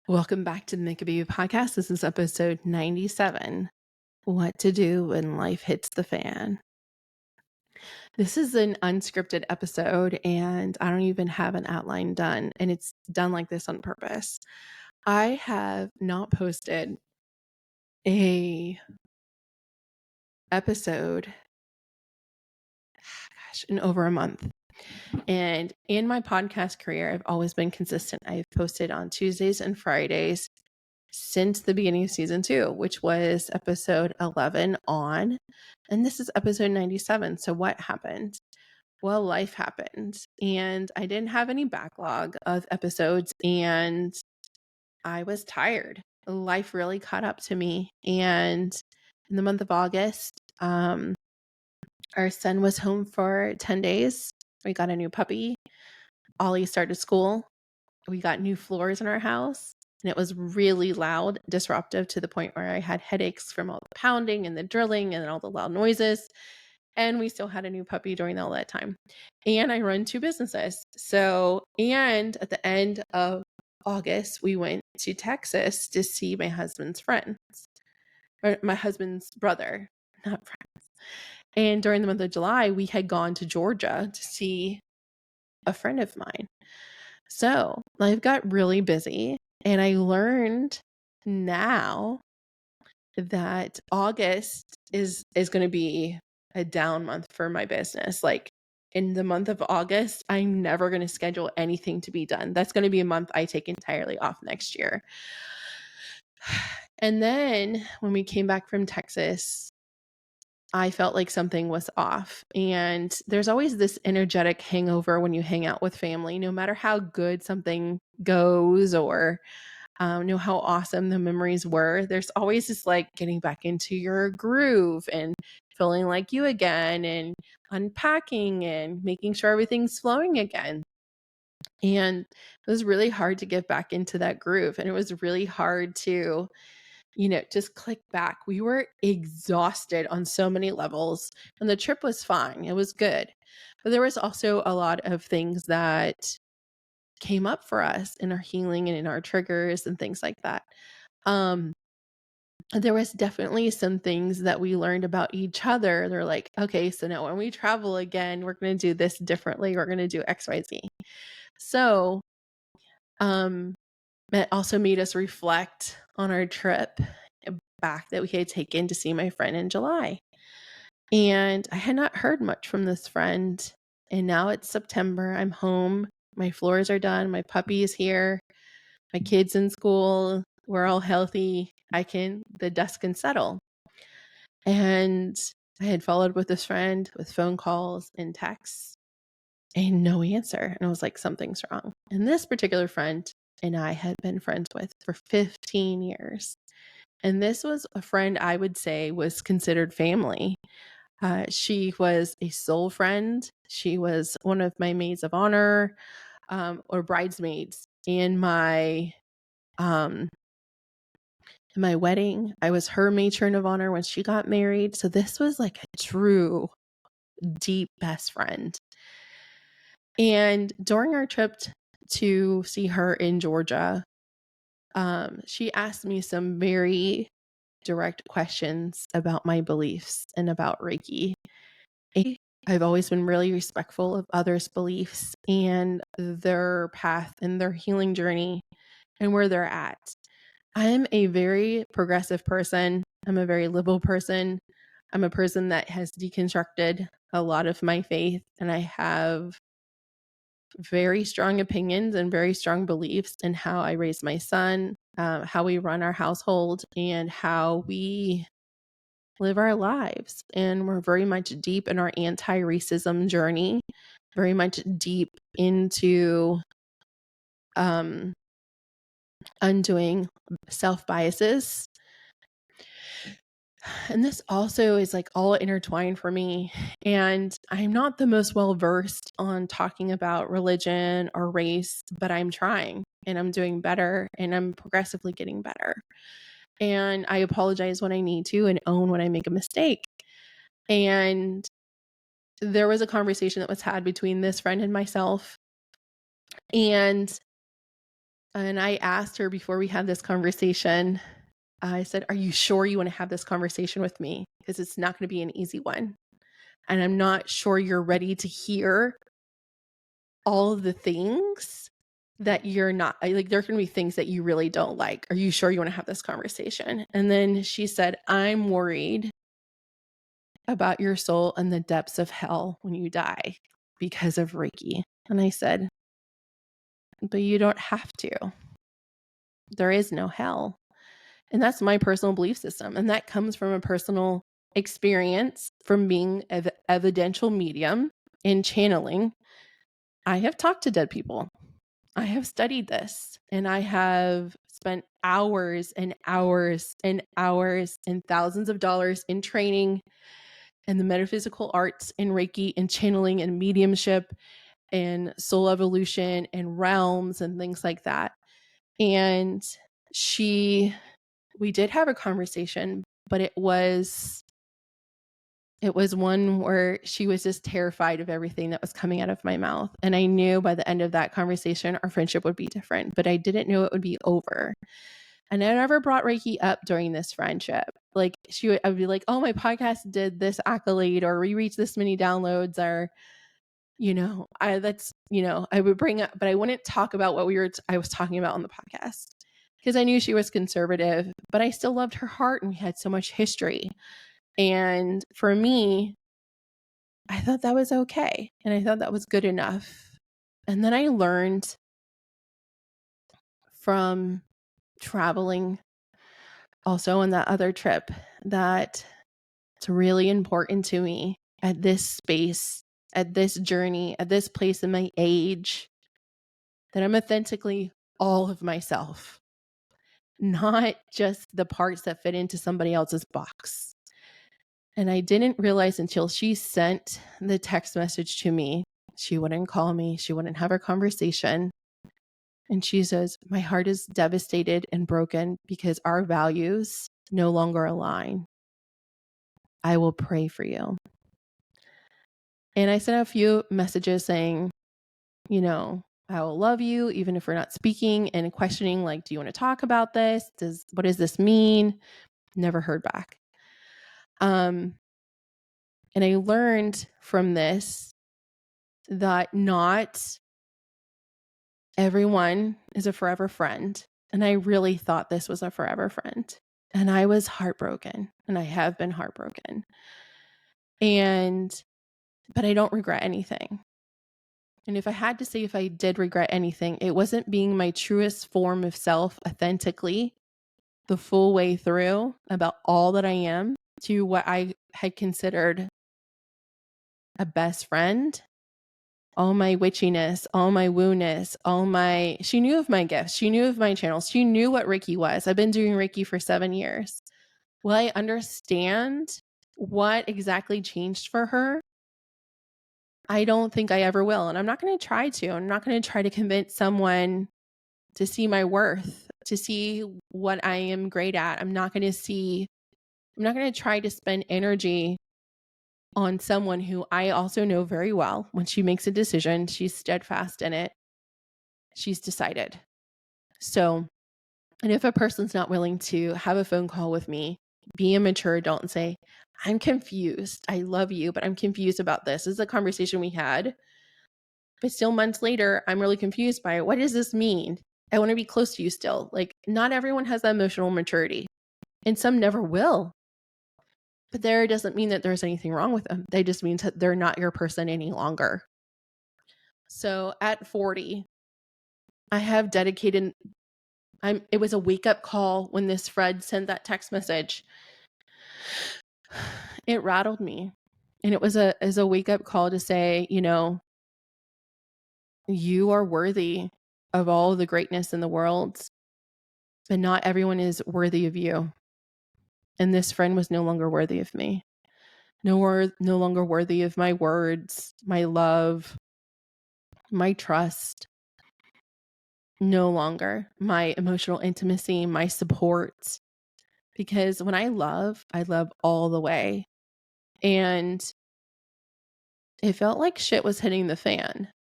Welcome back to the Make a Baby podcast. This is episode 97. What to do when life hits the fan. This is an unscripted episode, and I don't even have an outline done, and it's done like this on purpose. I have not posted a episode, in over a month. And in my podcast career, I've always been consistent. I've posted on Tuesdays and Fridays since the beginning of season 2, which was episode 11 on, and this is episode 97. So what happened? Well, life happened, and I didn't have any backlog of episodes, and I was tired. Life really caught up to me, and in the month of August, our son was home for 10 days. We got a new puppy. Ollie started school. We got new floors in our house, and it was really loud, disruptive to the point where I had headaches from all the pounding and the drilling and all the loud noises. And we still had a new puppy during all that time. And I run 2 businesses. And at the end of August, we went to Texas to see my husband's friends, or my husband's brother, not friends. And during the month of July, we had gone to Georgia to see a friend of mine. So life got really busy, and I learned now that August is going to be a down month for my business. Like in the month of August, I'm never going to schedule anything to be done. That's going to be a month I take entirely off next year. And then when we came back from Texas, I felt like something was off. And there's always this energetic hangover when you hang out with family, no matter how good something goes or know how awesome the memories were. There's always this like getting back into your groove and feeling like you again and unpacking and making sure everything's flowing again. And it was really hard to get back into that groove. And it was really hard to just click back. We were exhausted on so many levels, and the trip was fine. It was good. But there was also a lot of things that came up for us in our healing and in our triggers and things like that. There was definitely some things that we learned about each other. They're like, okay, so now when we travel again, we're going to do this differently. We're going to do XYZ. So, it also made us reflect on our trip back that we had taken to see my friend in July. And I had not heard much from this friend. And now it's September. I'm home. My floors are done. My puppy is here. My kid's in school. We're all healthy. The dust can settle. And I had followed with this friend with phone calls and texts and no answer. And I was like, something's wrong. And this particular friend and I had been friends with for 15 years. And this was a friend I would say was considered family. She was a soul friend. She was one of my maids of honor, or bridesmaids in my wedding. I was her matron of honor when she got married. So this was like a true, deep best friend. And during our trip to see her in Georgia, she asked me some very direct questions about my beliefs and about Reiki. I've always been really respectful of others' beliefs and their path and their healing journey and where they're at. I am a very progressive person. I'm a very liberal person. I'm a person that has deconstructed a lot of my faith, and I have very strong opinions and very strong beliefs in how I raise my son, how we run our household, and how we live our lives. And we're very much deep in our anti-racism journey, very much deep into undoing self-biases. And this also is like all intertwined for me. And I'm not the most well-versed on talking about religion or race, but I'm trying and I'm doing better and I'm progressively getting better. And I apologize when I need to and own when I make a mistake. And there was a conversation that was had between this friend and myself. And And I asked her before we had this conversation, I said, "Are you sure you want to have this conversation with me? Because it's not going to be an easy one. And I'm not sure you're ready to hear all of the things that you're not like. There are going to be things that you really don't like. Are you sure you want to have this conversation?" And then she said, "I'm worried about your soul and the depths of hell when you die because of Reiki." And I said, "But you don't have to. There is no hell." And that's my personal belief system. And that comes from a personal experience from being an evidential medium in channeling. I have talked to dead people. I have studied this, and I have spent hours and hours and hours and thousands of dollars in training in the metaphysical arts, in Reiki, and channeling, and mediumship, and soul evolution, and realms, and things like that. And we did have a conversation, but it was one where she was just terrified of everything that was coming out of my mouth. And I knew by the end of that conversation, our friendship would be different, but I didn't know it would be over. And I never brought Reiki up during this friendship. Like I would be like, "Oh, my podcast did this accolade, or we reached this many downloads," or, I would bring up, but I wouldn't talk about what I was talking about on the podcast, because I knew she was conservative, but I still loved her heart, and we had so much history. And for me, I thought that was okay. And I thought that was good enough. And then I learned from traveling also on that other trip that it's really important to me at this space, at this journey, at this place in my age, that I'm authentically all of myself, not just the parts that fit into somebody else's box. And I didn't realize until she sent the text message to me. She wouldn't call me. She wouldn't have a conversation. And she says, "My heart is devastated and broken because our values no longer align. I will pray for you." And I sent a few messages saying, "I will love you even if we're not speaking," and questioning, like, "Do you want to talk about this? What does this mean?" Never heard back. And I learned from this that not everyone is a forever friend. And I really thought this was a forever friend. And I was heartbroken, and I have been heartbroken. But I don't regret anything. And if I had to say if I did regret anything, it wasn't being my truest form of self authentically the full way through about all that I am to what I had considered a best friend. All my witchiness, all my woo-ness, she knew of my gifts. She knew of my channels. She knew what Reiki was. I've been doing Reiki for 7 years. Will I understand what exactly changed for her? I don't think I ever will. And I'm not going to try to. I'm not going to try to convince someone to see my worth, to see what I am great at. I'm not going to try to spend energy on someone who I also know very well. When she makes a decision, she's steadfast in it. She's decided. So, and if a person's not willing to have a phone call with me, be a mature adult and say, "I'm confused. I love you, but I'm confused about this." This is a conversation we had. But still months later, I'm really confused by it. What does this mean? I want to be close to you still. Like, not everyone has that emotional maturity, and some never will. But there doesn't mean that there's anything wrong with them. They just means that they're not your person any longer. So at 40, I have dedicated, it was a wake-up call when this Fred sent that text message. It rattled me. And it was a wake-up call to say, you are worthy of all the greatness in the world, but not everyone is worthy of you. And this friend was no longer worthy of me. No longer worthy of my words, my love, my trust. No longer my emotional intimacy, my support. Because when I love all the way. And it felt like shit was hitting the fan.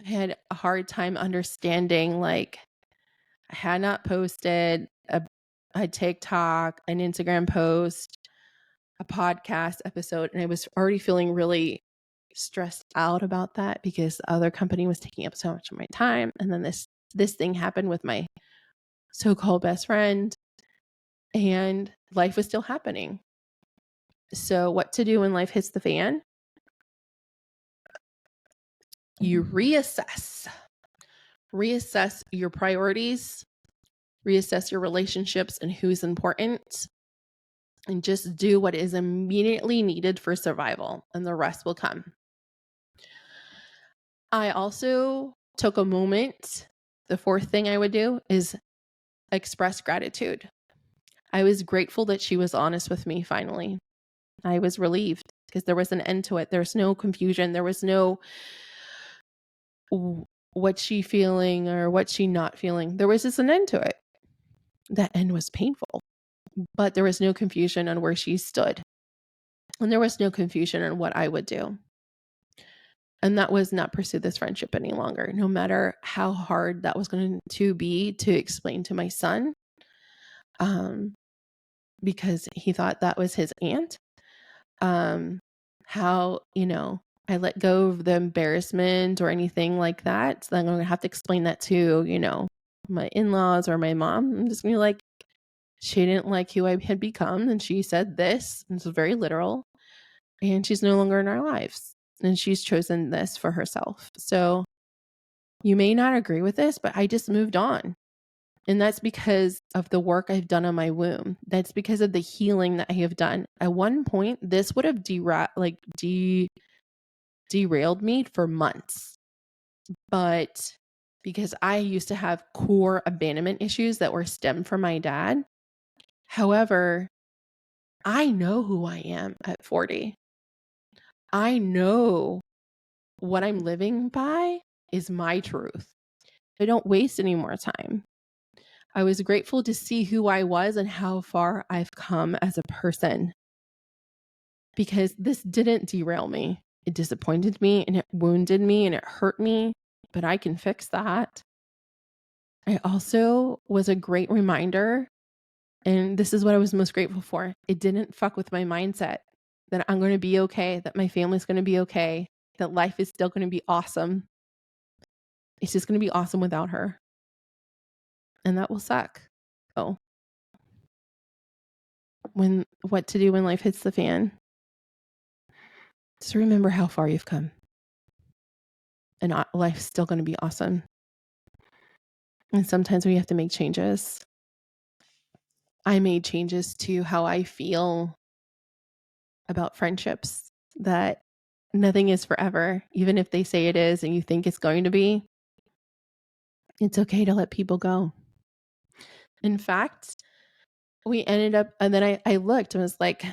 I had a hard time understanding, like, I had not posted a TikTok, an Instagram post, a podcast episode, and I was already feeling really stressed out about that because the other company was taking up so much of my time. And then this thing happened with my so-called best friend, and life was still happening. So what to do when life hits the fan? You reassess. Reassess your priorities, reassess your relationships and who's important, and just do what is immediately needed for survival, and the rest will come. I also took a moment. The fourth thing I would do is express gratitude. I was grateful that she was honest with me finally. I was relieved because there was an end to it. There was no confusion. There was no what's she feeling or what's she not feeling. There was just an end to it. That end was painful, but there was no confusion on where she stood. And there was no confusion on what I would do. And that was not pursue this friendship any longer, no matter how hard that was going to be to explain to my son, because he thought that was his aunt. How, I let go of the embarrassment or anything like that. So I'm going to have to explain that to, my in-laws or my mom. I'm just going to be like, she didn't like who I had become. And she said this, and it's very literal. And she's no longer in our lives. And she's chosen this for herself. So you may not agree with this, but I just moved on. And that's because of the work I've done on my womb. That's because of the healing that I have done. At one point, this would have derailed me for months. But because I used to have core abandonment issues that were stemmed from my dad. However, I know who I am at 40. I know what I'm living by is my truth. I don't waste any more time. I was grateful to see who I was and how far I've come as a person, because this didn't derail me. It disappointed me and it wounded me and it hurt me, but I can fix that. I also was a great reminder, and this is what I was most grateful for. It didn't fuck with my mindset that I'm going to be okay, that my family's going to be okay, that life is still going to be awesome. It's just going to be awesome without her. And that will suck. Oh. What to do when life hits the fan? Just remember how far you've come. And life's still going to be awesome. And sometimes we have to make changes. I made changes to how I feel about friendships, that nothing is forever, even if they say it is and you think it's going to be. It's okay to let people go. In fact, we ended up, and then I looked and was like,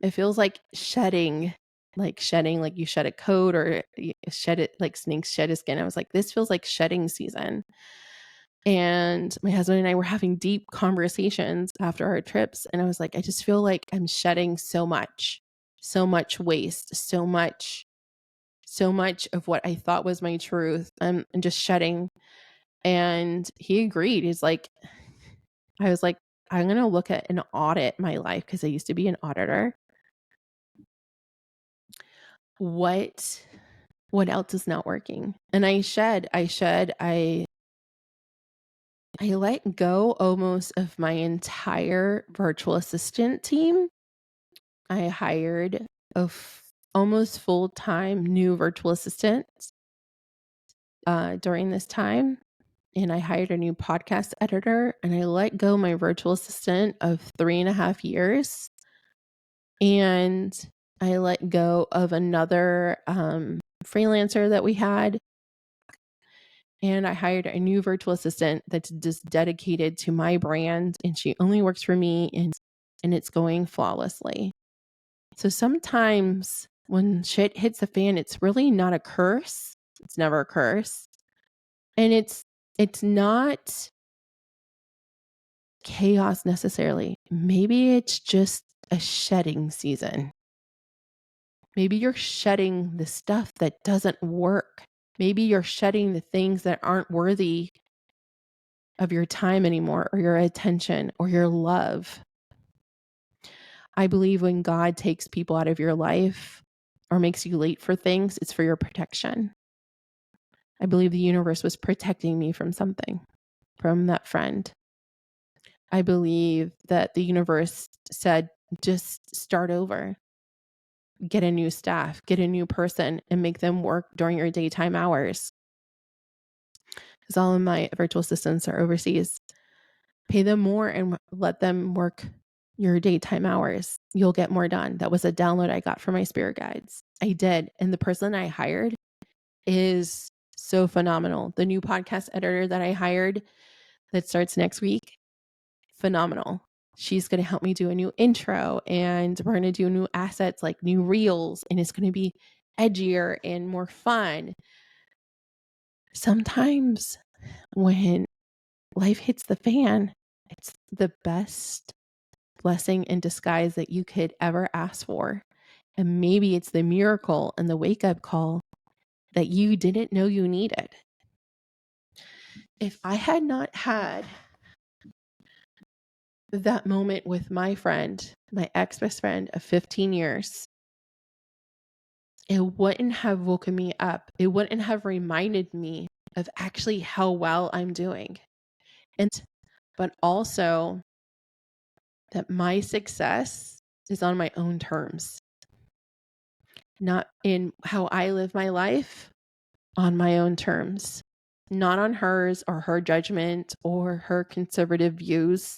it feels like shedding, like you shed a coat or you shed it like snakes shed a skin. I was like, this feels like shedding season. And my husband and I were having deep conversations after our trips. And I was like, I just feel like I'm shedding so much waste, so much of what I thought was my truth. I'm just shedding. And he agreed. He's like, I was like, I'm going to look at and audit my life because I used to be an auditor. What else is not working? And I let go almost of my entire virtual assistant team. I hired almost full-time new virtual assistant during this time. And I hired a new podcast editor, and I let go my virtual assistant of 3.5 years. And I let go of another freelancer that we had. And I hired a new virtual assistant that's just dedicated to my brand, and she only works for me, and it's going flawlessly. So sometimes when shit hits the fan, it's really not a curse. It's never a curse. And it's not chaos necessarily. Maybe it's just a shedding season. Maybe you're shedding the stuff that doesn't work. Maybe you're shedding the things that aren't worthy of your time anymore, or your attention, or your love. I believe when God takes people out of your life or makes you late for things, it's for your protection. I believe the universe was protecting me from something, from that friend. I believe that the universe said, just start over, get a new staff, get a new person, and make them work during your daytime hours. Because all of my virtual assistants are overseas. Pay them more and let them work your daytime hours. You'll get more done. That was a download I got from my spirit guides. I did. And the person I hired is so phenomenal. The new podcast editor that I hired that starts next week, phenomenal. She's going to help me do a new intro, and we're going to do new assets like new reels, and it's going to be edgier and more fun. Sometimes when life hits the fan, it's the best blessing in disguise that you could ever ask for. And maybe it's the miracle and the wake-up call that you didn't know you needed. If I had not had that moment with my friend, my ex-best friend of 15 years, it wouldn't have woken me up. It wouldn't have reminded me of actually how well I'm doing. But also that my success is on my own terms, not in how I live my life, on my own terms, not on hers or her judgment or her conservative views,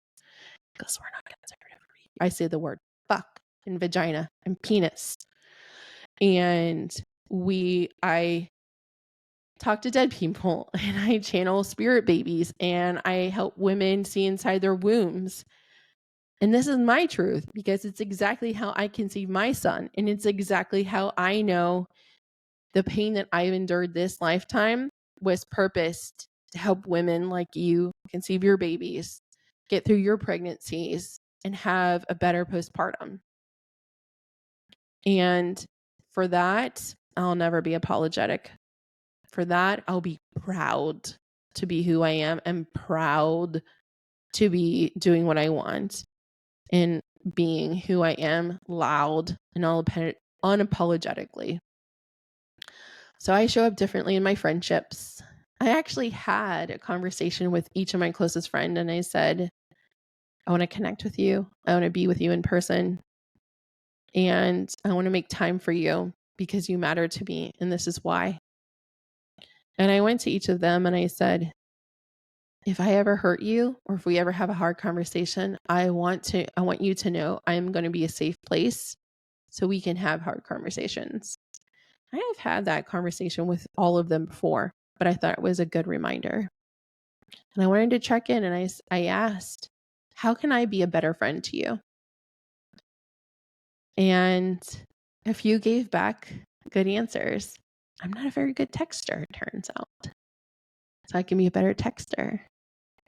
because we're not conservative. I say the word fuck and vagina and penis. And I talk to dead people, and I channel spirit babies, and I help women see inside their wombs. And this is my truth, because it's exactly how I conceived my son. And it's exactly how I know the pain that I've endured this lifetime was purposed to help women like you conceive your babies, get through your pregnancies, and have a better postpartum. And for that, I'll never be apologetic. For that, I'll be proud to be who I am, and proud to be doing what I want and being who I am, loud and unapologetically. So I show up differently in my friendships. I actually had a conversation with each of my closest friends, and I said, I want to connect with you. I want to be with you in person. And I want to make time for you because you matter to me. And this is why. And I went to each of them and I said, if I ever hurt you, or if we ever have a hard conversation, I want you to know I'm going to be a safe place so we can have hard conversations. I have had that conversation with all of them before, but I thought it was a good reminder. And I wanted to check in, and I asked, how can I be a better friend to you? And a few gave back good answers. I'm not a very good texter, it turns out. So I can be a better texter.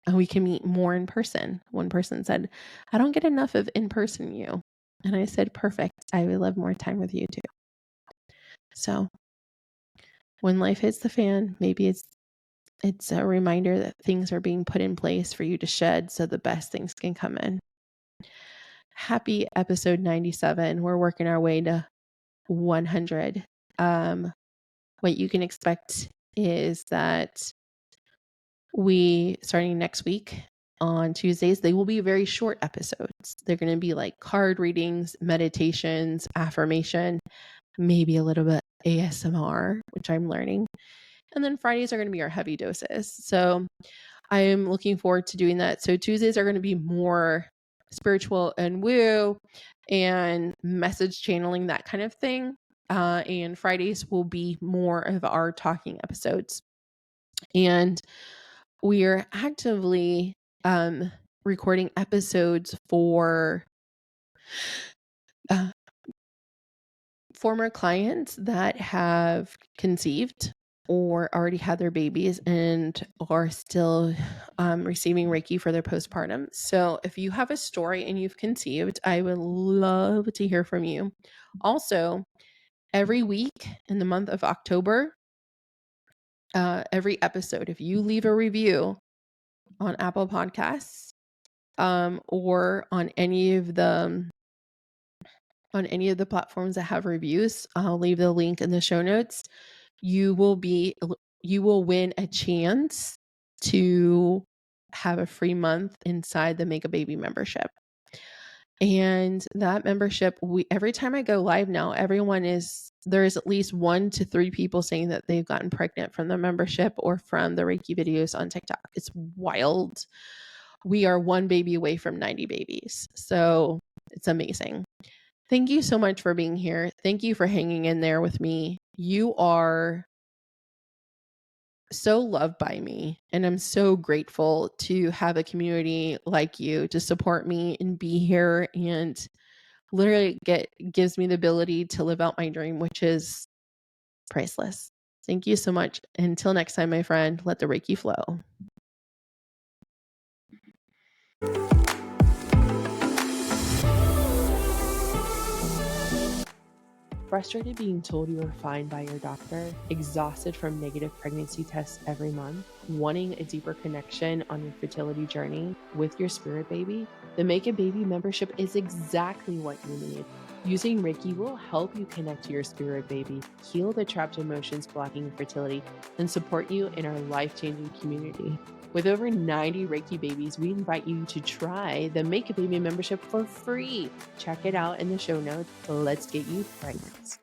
And we can meet more in person. One person said, I don't get enough of in-person you. And I said, perfect. I would love more time with you too. So when life hits the fan, maybe it's a reminder that things are being put in place for you to shed so the best things can come in. Happy episode 97. We're working our way to 100. What you can expect is that starting next week on Tuesdays, they will be very short episodes. They're going to be like card readings, meditations, affirmation, maybe a little bit ASMR, which I'm learning. And then Fridays are going to be our heavy doses. So I am looking forward to doing that. So Tuesdays are going to be more spiritual and woo and message channeling, that kind of thing. And Fridays will be more of our talking episodes. And we are actively recording episodes for former clients that have conceived or already had their babies and are still receiving Reiki for their postpartum. So if you have a story and you've conceived, I would love to hear from you. Also, every week in the month of October, every episode, if you leave a review on Apple Podcasts, or on any of the platforms that have reviews. I'll leave the link in the show notes. You will win a chance to have a free month inside the Make a Baby membership. And that membership, every time I go live now, there's at least 1 to 3 people saying that they've gotten pregnant from the membership or from the Reiki videos on TikTok. It's wild. We are 1 baby away from 90 babies. So it's amazing. Thank you so much for being here. Thank you for hanging in there with me. You are so loved by me, and I'm so grateful to have a community like you to support me and be here, and literally gives me the ability to live out my dream, which is priceless. Thank you so much. Until next time, my friend, let the Reiki flow. Frustrated being told you are fine by your doctor, exhausted from negative pregnancy tests every month, wanting a deeper connection on your fertility journey with your spirit baby? The Make a Baby membership is exactly what you need. Using Reiki will help you connect to your spirit baby, heal the trapped emotions blocking fertility, and support you in our life-changing community. With over 90 Reiki babies, we invite you to try the Make a Baby membership for free. Check it out in the show notes. Let's get you pregnant.